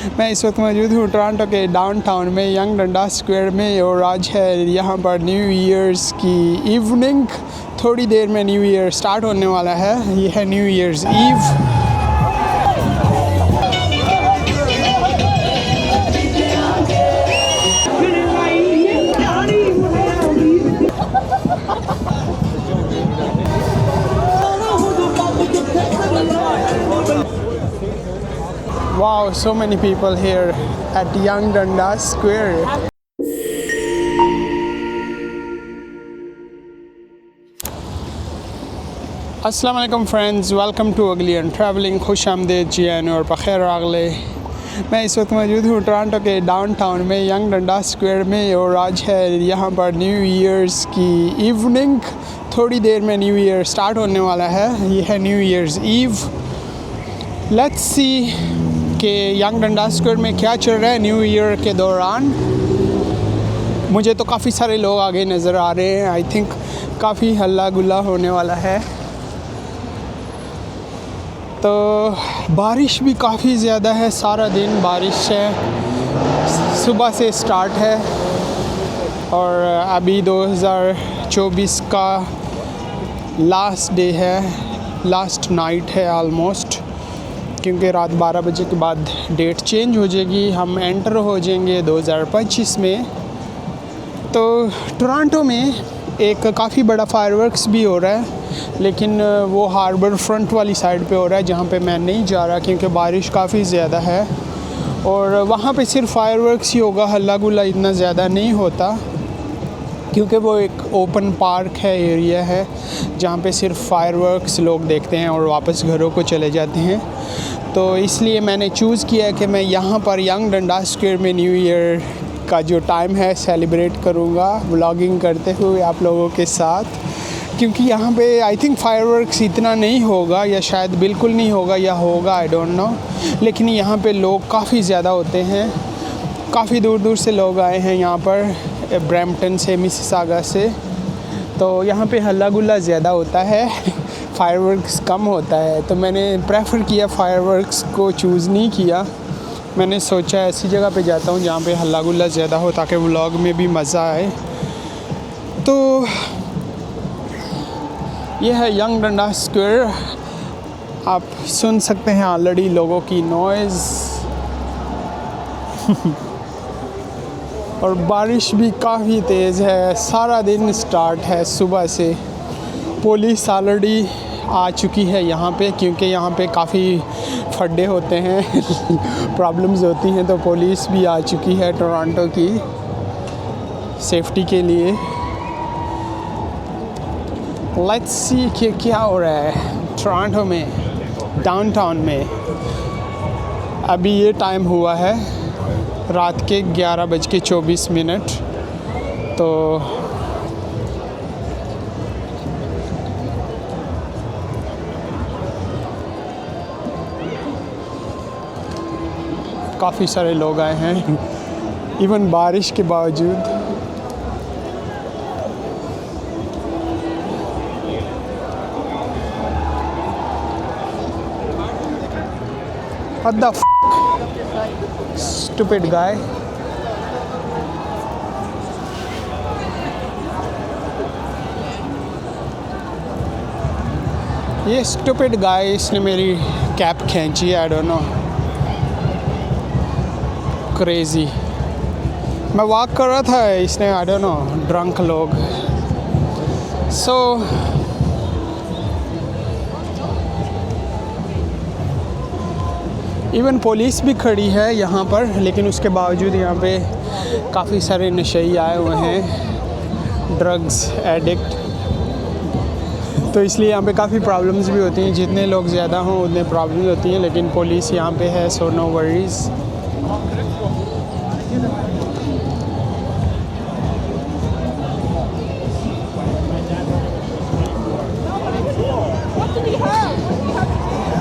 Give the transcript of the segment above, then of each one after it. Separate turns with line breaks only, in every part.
मैं इस वक्त मौजूद हूँ टोरंटो के डाउनटाउन में यंग डंडास स्क्वायर में और आज है यहाँ पर न्यू ईयर्स की इवनिंग। थोड़ी देर में न्यू ईयर स्टार्ट होने वाला है। ये है New Year's Eve. Wow, so many people here at Young Dundas Square. अस्सलाम वालेकुम फ्रेंड्स, वेलकम टू अगली एंड ट्रैवलिंग। खुश आमदीद जी और बखैर आगले। मैं इस वक्त मौजूद हूँ टोरंटो के डाउनटाउन में यंग डंडास स्क्वायर में और आज है यहाँ पर न्यू ईयर्स की इवनिंग। थोड़ी देर में न्यू ईयर स्टार्ट होने वाला है। ये है New Year's Eve. Let's see कि यंग डंडास स्क्वायर में क्या चल रहा है न्यू ईयर के दौरान। मुझे तो काफ़ी सारे लोग आगे नज़र आ रहे हैं। आई थिंक काफ़ी हल्ला गुल्ला होने वाला है। तो बारिश भी काफ़ी ज़्यादा है, सारा दिन बारिश है, सुबह से स्टार्ट है और अभी 2024 का लास्ट डे है, लास्ट नाइट है ऑलमोस्ट, क्योंकि रात 12 बजे के बाद डेट चेंज हो जाएगी। हम एंटर हो जाएंगे 2025 में। तो टोरंटो में एक काफ़ी बड़ा फायरवर्क्स भी हो रहा है, लेकिन वो हार्बर फ्रंट वाली साइड पे हो रहा है जहाँ पे मैं नहीं जा रहा, क्योंकि बारिश काफ़ी ज़्यादा है और वहाँ पे सिर्फ फायरवर्क्स ही होगा। हल्ला गुल्ला इतना ज़्यादा नहीं होता, क्योंकि वो एक ओपन पार्क है, एरिया है जहाँ पे सिर्फ फायरवर्क्स लोग देखते हैं और वापस घरों को चले जाते हैं। तो इसलिए मैंने चूज़ किया कि मैं यहाँ पर यंग डंडास स्क्वायर में न्यू ईयर का जो टाइम है सेलिब्रेट करूँगा व्लॉगिंग करते हुए आप लोगों के साथ, क्योंकि यहाँ पे आई थिंक फायरवर्क्स इतना नहीं होगा, या शायद बिल्कुल नहीं होगा, या होगा, आई डोंट नो। लेकिन यहाँ पे लोग काफ़ी ज़्यादा होते हैं, काफ़ी दूर दूर से लोग आए हैं यहाँ पर, ब्रैम्पटन से, मिसिसागा से। तो यहाँ पे हल्ला गुल्ला ज़्यादा होता है, फायरवर्क्स कम होता है। तो मैंने प्रेफर किया, फायरवर्क्स को चूज़ नहीं किया। मैंने सोचा ऐसी जगह पे जाता हूँ जहाँ पे हल्ला गुल्ला ज़्यादा हो, ताकि व्लॉग में भी मज़ा आए। तो ये है यंग डंडास स्क्वायर। आप सुन सकते हैं ऑलरेडी लोगों की नॉइज़ और बारिश भी काफ़ी तेज़ है। सारा दिन स्टार्ट है सुबह से। पुलिस ऑलरेडी आ चुकी है यहाँ पे, क्योंकि यहाँ पे काफ़ी खड्डे होते हैं प्रॉब्लम्स होती हैं, तो पुलिस भी आ चुकी है टोरंटो की सेफ्टी के लिए। लेट्स सी कि क्या हो रहा है टोरंटो में, डाउनटाउन में। अभी ये टाइम हुआ है रात के 11:24। तो काफ़ी सारे लोग आए हैं इवन बारिश के बावजूद। What the f***? Stupid guy. ये स्टूपिड गाय, इसने मेरी कैप खींची। I don't know, crazy. मैं वॉक कर रहा था, इसने आई डोंट नो, ड्रंक लोग। सो इवन पुलिस भी खड़ी है यहाँ पर, लेकिन उसके बावजूद यहाँ पे काफ़ी सारे नशेई आए हुए हैं, ड्रग्स एडिक्ट। तो इसलिए यहाँ पे काफ़ी प्रॉब्लम्स भी होती हैं। जितने लोग ज़्यादा हों उतने प्रॉब्लम्स होती हैं, लेकिन पुलिस यहाँ पे है, सो नो वरीज़।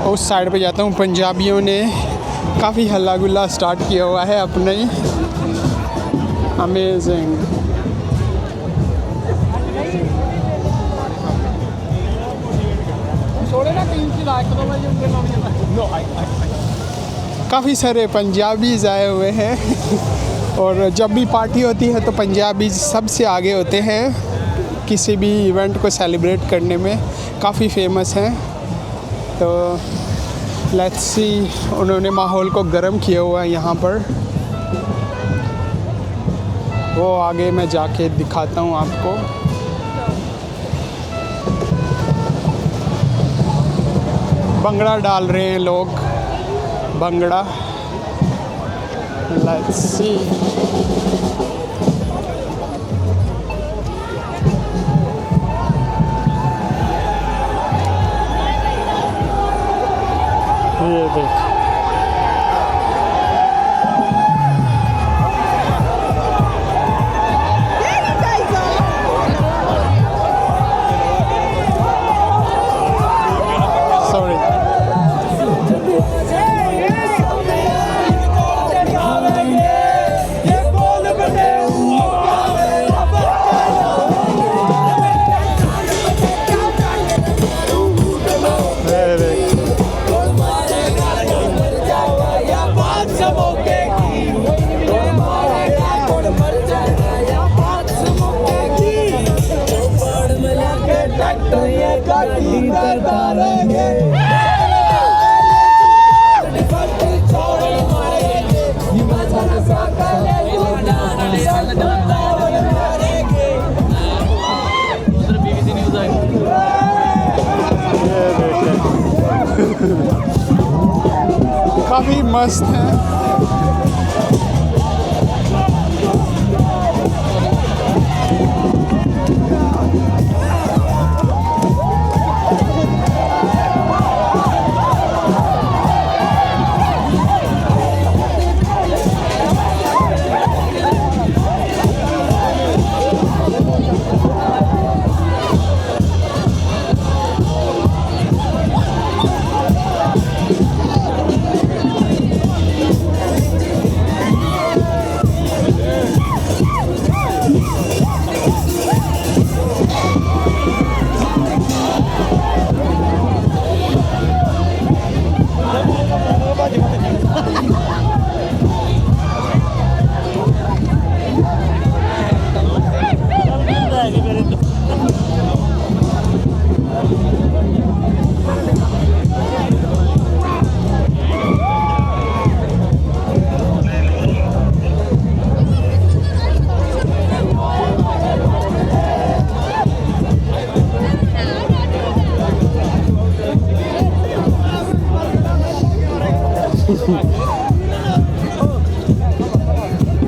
उस साइड पे जाता हूँ। पंजाबियों ने काफ़ी हल्ला गुल्ला स्टार्ट किया हुआ है अपने ही। अमेजिंग। काफ़ी सारे पंजाबीज आए हुए हैं और जब भी पार्टी होती है तो पंजाबी सबसे आगे होते हैं किसी भी इवेंट को सेलिब्रेट करने में, काफ़ी फेमस हैं। तो लेट्स सी, उन्होंने माहौल को गर्म किया हुआ है यहाँ पर। वो आगे मैं जाके दिखाता हूँ आपको। भंगड़ा डाल रहे हैं लोग, भंगड़ा। Let's see. ये देख, काफ़ी मस्त है।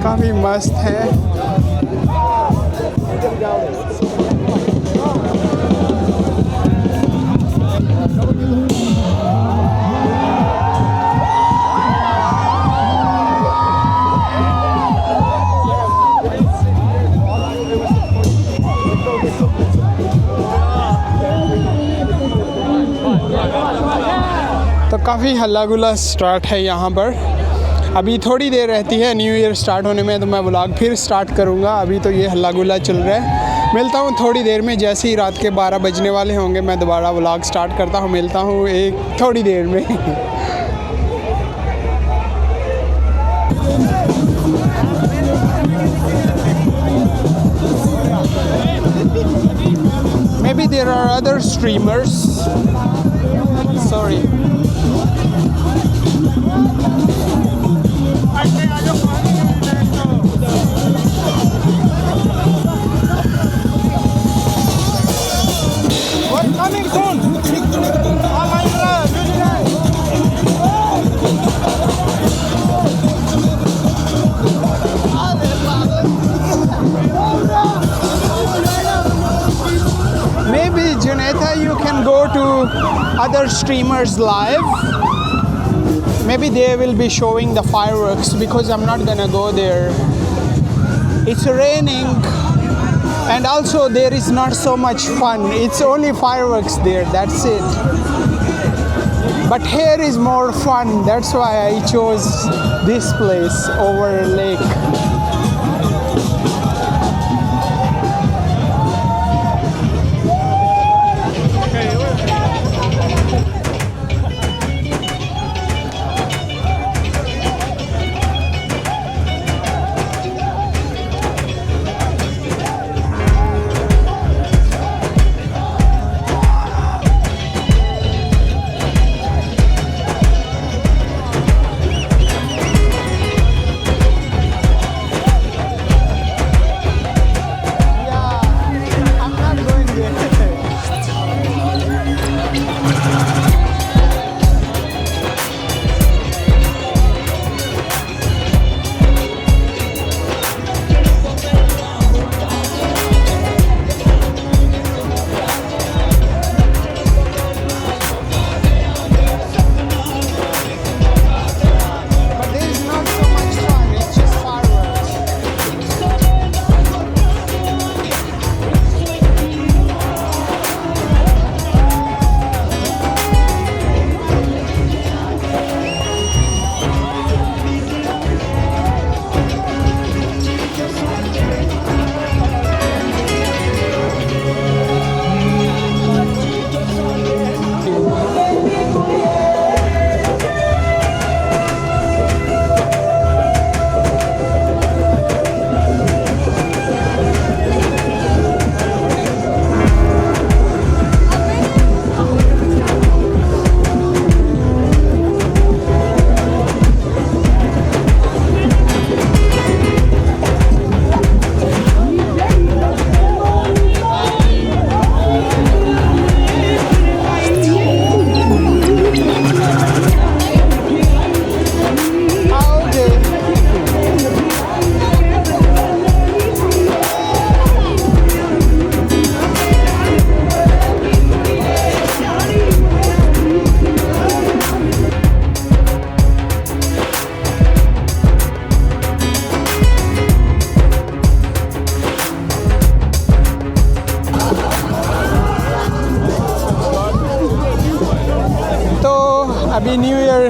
काफ़ी मस्त है। तो काफ़ी हल्ला गुल्ला स्टार्ट है यहाँ पर। अभी थोड़ी देर रहती है न्यू ईयर स्टार्ट होने में, तो मैं व्लॉग फिर स्टार्ट करूँगा। अभी तो ये हल्ला गुल्ला चल रहा है। मिलता हूँ थोड़ी देर में, जैसे ही रात के 12 बजने वाले होंगे मैं दोबारा व्लॉग स्टार्ट करता हूँ। मिलता हूँ एक थोड़ी देर में। Maybe there are other streamers. Sorry. What's coming soon? Maybe Junetha, you can go to other streamers live. Maybe they will be showing the fireworks, because I'm not gonna go there. It's raining and also there is not so much fun. It's only fireworks there, that's it. But here is more fun. That's why I chose this place over lake.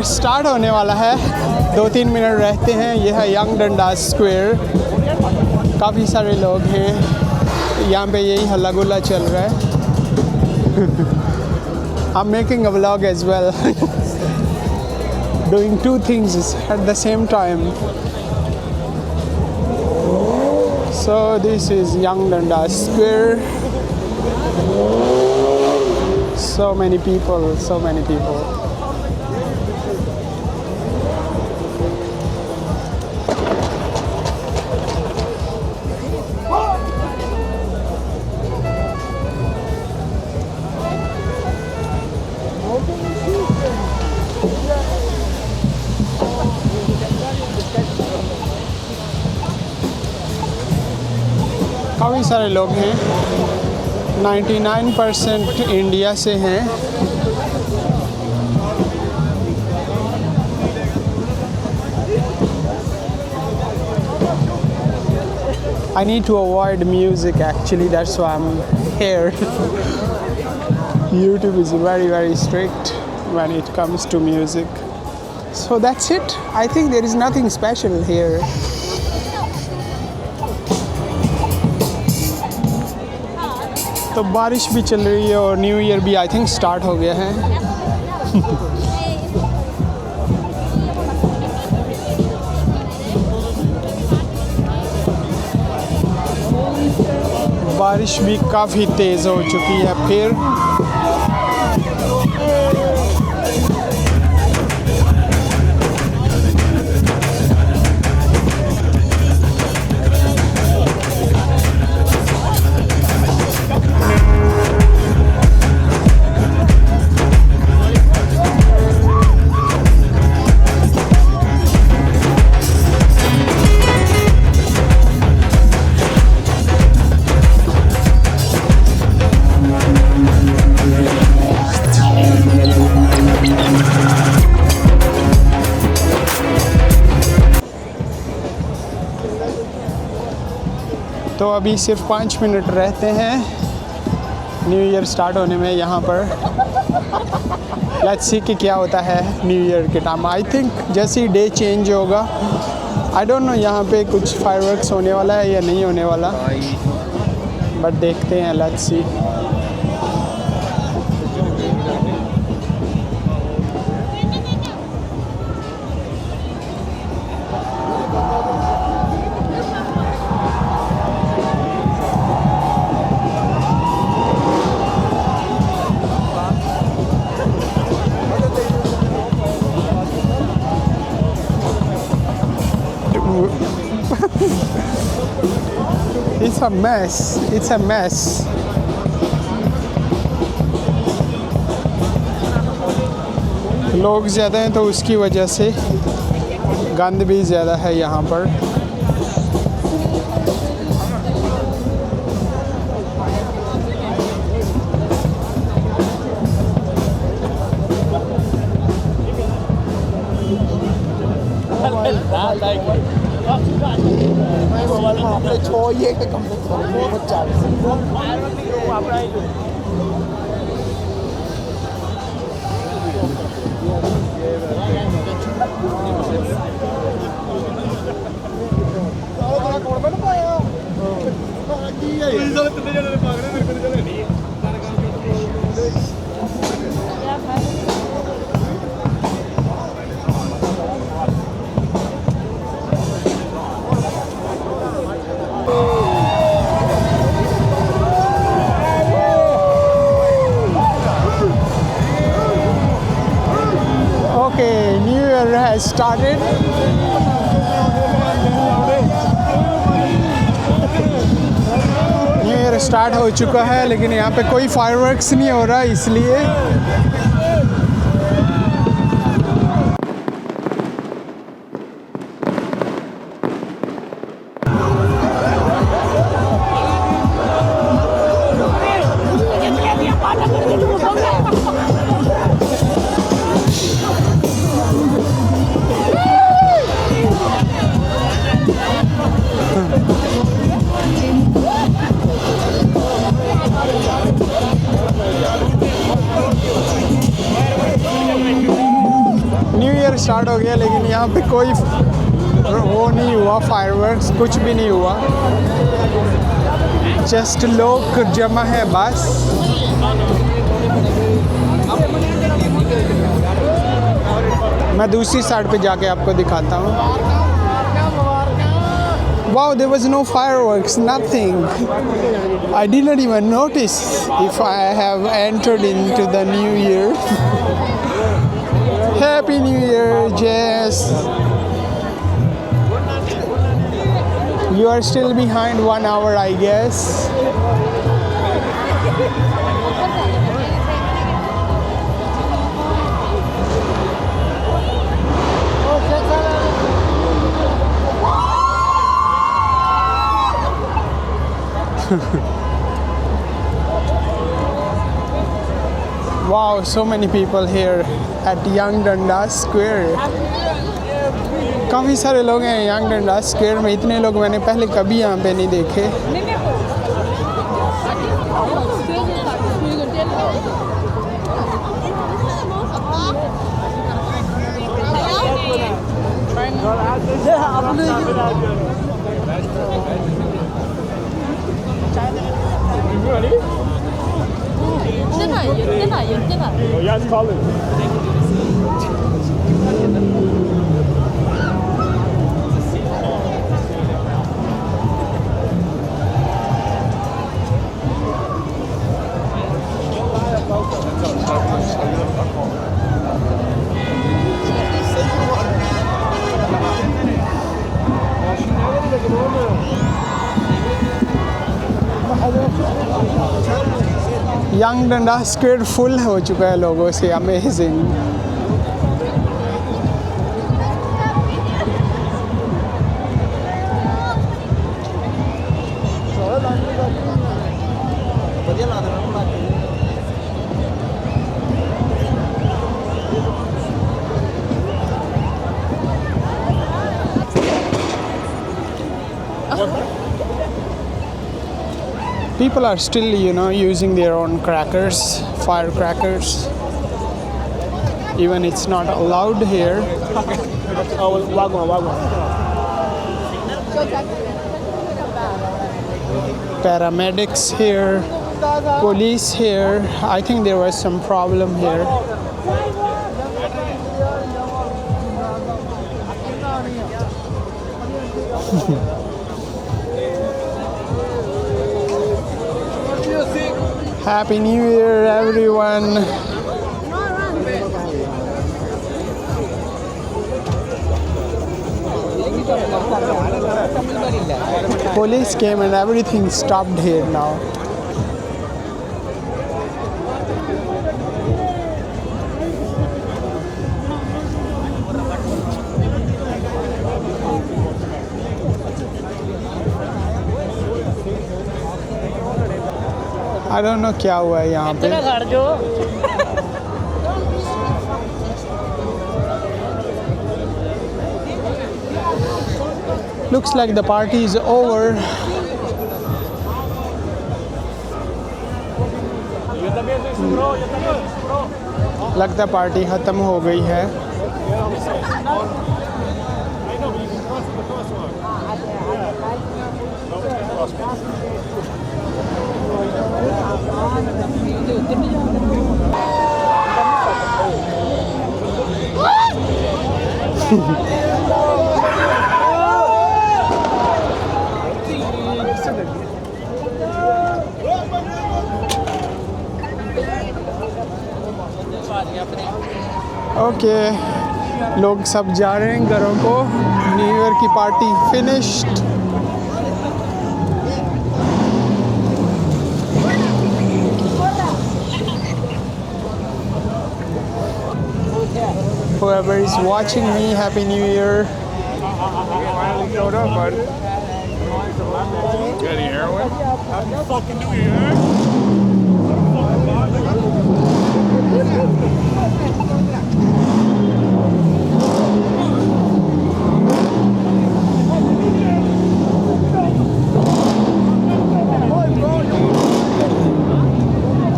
Year start होने वाला है, 2-3 minute रहते हैं। यह है young Dundas square, काफ़ी सारे लोग हैं यहाँ पे, यही हल्ला गुल्ला चल रहा है। I'm making a vlog as well, doing two things at the same time. So this is Young Dundas Square. So many people, so many people. काफ़ी सारे लोग हैं, 99% इंडिया से हैं। I need to avoid music actually, that's why I'm here. YouTube is very strict when it comes to music. So that's it. I think there is nothing special here. तो बारिश भी चल रही है और न्यू ईयर भी I think start हो गया है। बारिश भी काफ़ी तेज़ हो चुकी है फिर। तो अभी सिर्फ 5 मिनट रहते हैं न्यू ईयर स्टार्ट होने में यहाँ पर। लेट्स सी कि क्या होता है न्यू ईयर के टाइम। आई थिंक जैसे ही डे चेंज होगा, आई डोंट नो यहाँ पे कुछ फायरवर्क्स होने वाला है या नहीं होने वाला, बट देखते हैं, let's see. It's a mess. It's a mess. लोग ज़्यादा हैं तो उसकी वजह से गंद भी ज़्यादा है यहाँ पर। Okay, New Year has started. New year start हो चुका है, लेकिन यहाँ पे कोई फायरवर्क्स नहीं हो रहा, इसलिए स्टार्ट हो गया, लेकिन यहाँ पे कोई वो नहीं हुआ, फायरवर्क्स कुछ भी नहीं हुआ, जस्ट लोग जमा है बस। मैं दूसरी साइड पे जाके आपको दिखाता हूँ। Wow, there was no fireworks, nothing. I didn't even notice if I have entered into the new year. Happy New Year, Jess. You are still behind 1 hour, I guess. Wow, so many people here at Young Dundas Square. काफ़ी सारे लोग हैं young Dundas square में, इतने लोग मैंने पहले कभी यहाँ पे नहीं देखे। यंग डंडास स्क्वायर फुल हो चुका है लोगों से, amazing. People are still, using their own crackers, firecrackers. Even it's not allowed here. Paramedics here, police here. I think there was some problem here. Happy New Year, everyone. Police came and everything stopped here now. I don't know क्या हुआ है यहाँ पे। Looks like the party is over. लगता है party ख़त्म हो गई है। ओके, लोग सब जा रहे हैं घरों को। न्यू ईयर की party finished. Whoever is watching me, Happy New Year.
Got any heroin? Happy fucking New Year.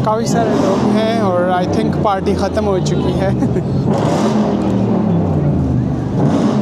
काफ़ी सारे लोग हैं और आई थिंक पार्टी ख़त्म हो चुकी है। है।